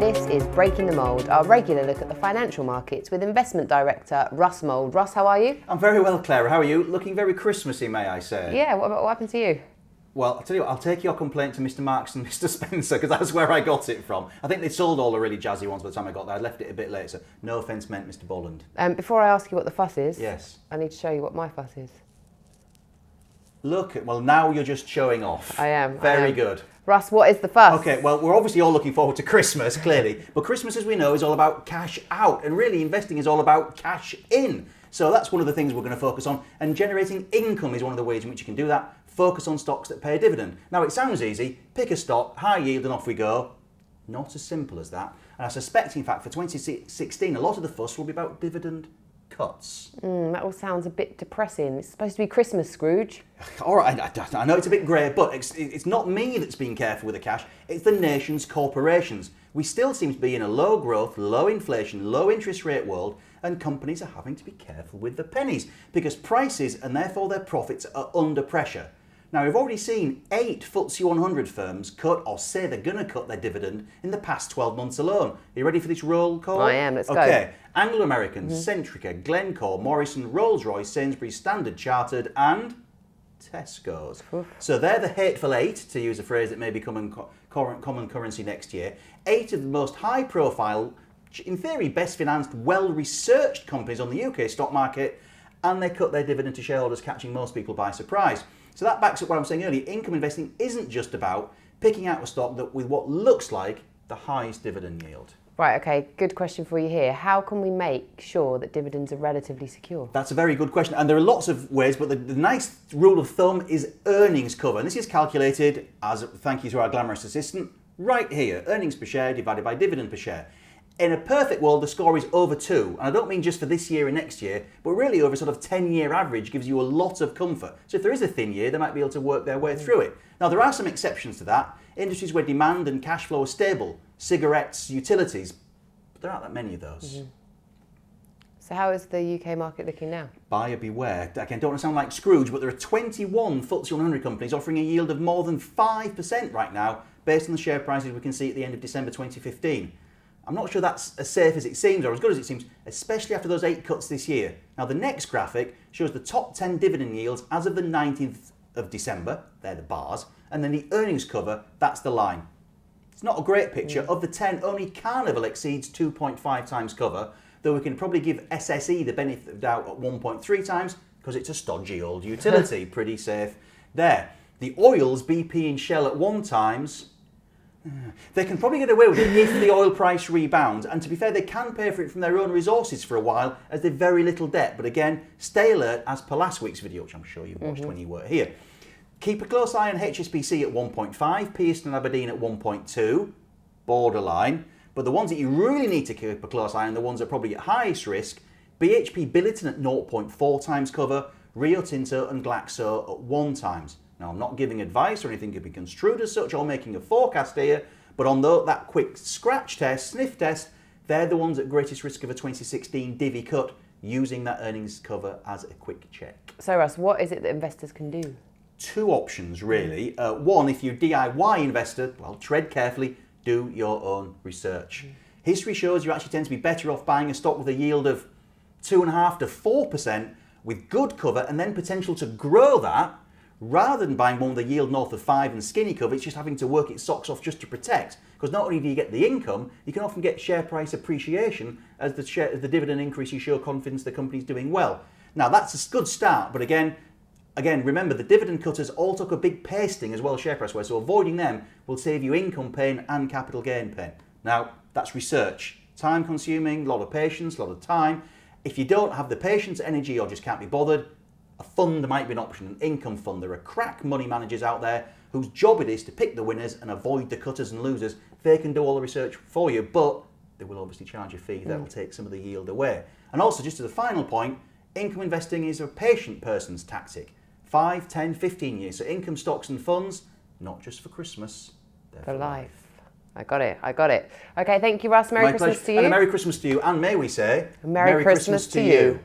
This is Breaking the Mould, our regular look at the financial markets with Investment Director Russ Mould. Russ, how are you? I'm very well, Clara. How are you? Looking very Christmassy, may I say? Yeah, what happened to you? Well, I'll tell you what, I'll take your complaint to Mr. Marks and Mr. Spencer, because that's where I got it from. I think they sold all the really jazzy ones by the time I got there. I left it a bit late, so no offence meant, Mr. Bolland. Before I ask you what the fuss is, yes, I need to show you what my fuss is. Look, well, now you're just showing off. I am. Very good. Russ, what is the fuss? Okay, well, we're obviously all looking forward to Christmas, clearly. But Christmas, as we know, is all about cash out. And really, investing is all about cash in. So that's one of the things we're going to focus on. And generating income is one of the ways in which you can do that. Focus on stocks that pay a dividend. Now, it sounds easy. Pick a stock, high yield, and off we go. Not as simple as that. And I suspect, in fact, for 2016, a lot of the fuss will be about dividend cuts. That all sounds a bit depressing. It's supposed to be Christmas, Scrooge. All right, I know it's a bit grey, but it's not me that's being careful with the cash. It's the nation's corporations. We still seem to be in a low growth, low inflation, low interest rate world, and companies are having to be careful with the pennies because prices and therefore their profits are under pressure. Now, we've already seen 8 FTSE 100 firms cut or say they're going to cut their dividend in the past 12 months alone. Are you ready for this roll call? I am, let's go. Okay, Anglo-American, Centrica, Glencore, Morrison, Rolls-Royce, Sainsbury's, Standard Chartered and Tesco's. So they're the hateful 8, to use a phrase that may become common currency next year. 8 of the most high-profile, in theory best financed, well-researched companies on the UK stock market, and they cut their dividend to shareholders, catching most people by surprise. So that backs up what I'm saying earlier. Income investing isn't just about picking out a stock that with what looks like the highest dividend yield. Right, okay, good question for you here. How can we make sure that dividends are relatively secure? That's a very good question. And there are lots of ways, but the nice rule of thumb is earnings cover. And this is calculated as, thank you to our glamorous assistant, right here. Earnings per share divided by dividend per share. In a perfect world, the score is over 2. And I don't mean just for this year and next year, but really over sort of 10-year average gives you a lot of comfort. So if there is a thin year, they might be able to work their way through it. Now, there are some exceptions to that. Industries where demand and cash flow are stable. Cigarettes, utilities. But there aren't that many of those. So how is the UK market looking now? Buyer beware. Again, don't want to sound like Scrooge, but there are 21 FTSE 100 companies offering a yield of more than 5% right now, based on the share prices we can see at the end of December 2015. I'm not sure that's as safe as it seems or as good as it seems, especially after those 8 cuts this year. Now, the next graphic shows the top 10 dividend yields as of the 19th of December. They're the bars. And then the earnings cover, that's the line. It's not a great picture. Of the 10, only Carnival exceeds 2.5 times cover, though we can probably give SSE the benefit of doubt at 1.3 times because it's a stodgy old utility. Pretty safe there. The oils, BP and Shell at 1 times... They can probably get away with it if the oil price rebounds, and to be fair, they can pay for it from their own resources for a while as they've very little debt. But again, stay alert as per last week's video, which I'm sure you watched when you were here. Keep a close eye on HSBC at 1.5, Pearson and Aberdeen at 1.2, borderline. But the ones that you really need to keep a close eye on, the ones that are probably at highest risk, BHP Billiton at 0.4 times cover, Rio Tinto and Glaxo at 1 times. Now, I'm not giving advice or anything could be construed as such or making a forecast here, but on that quick scratch test, sniff test, they're the ones at greatest risk of a 2016 divvy cut, using that earnings cover as a quick check. So, Russ, what is it that investors can do? 2 options, really. One, if you're a DIY investor, well, tread carefully, do your own research. History shows you actually tend to be better off buying a stock with a yield of 2.5% to 4% with good cover and then potential to grow that, rather than buying one with a yield north of 5 and skinny cover. It's just having to work its socks off just to protect. Because not only do you get the income, you can often get share price appreciation as the dividend increase, you show confidence the company's doing well. Now, that's a good start, but again, remember, the dividend cutters all took a big pasting as well share price-wise, so avoiding them will save you income pain and capital gain pain. Now, that's research. Time-consuming, a lot of patience, a lot of time. If you don't have the patience, energy, or just can't be bothered, a fund might be an option, an income fund. There are crack money managers out there whose job it is to pick the winners and avoid the cutters and losers. They can do all the research for you, but they will obviously charge a fee that will take some of the yield away. And also, just as a final point, income investing is a patient person's tactic. 5, 10, 15 years. So income stocks and funds, not just for Christmas, they're for life. I got it. Okay, thank you, Russ. Merry Christmas to you. And a Merry Christmas to you. And may we say, Merry Christmas to you.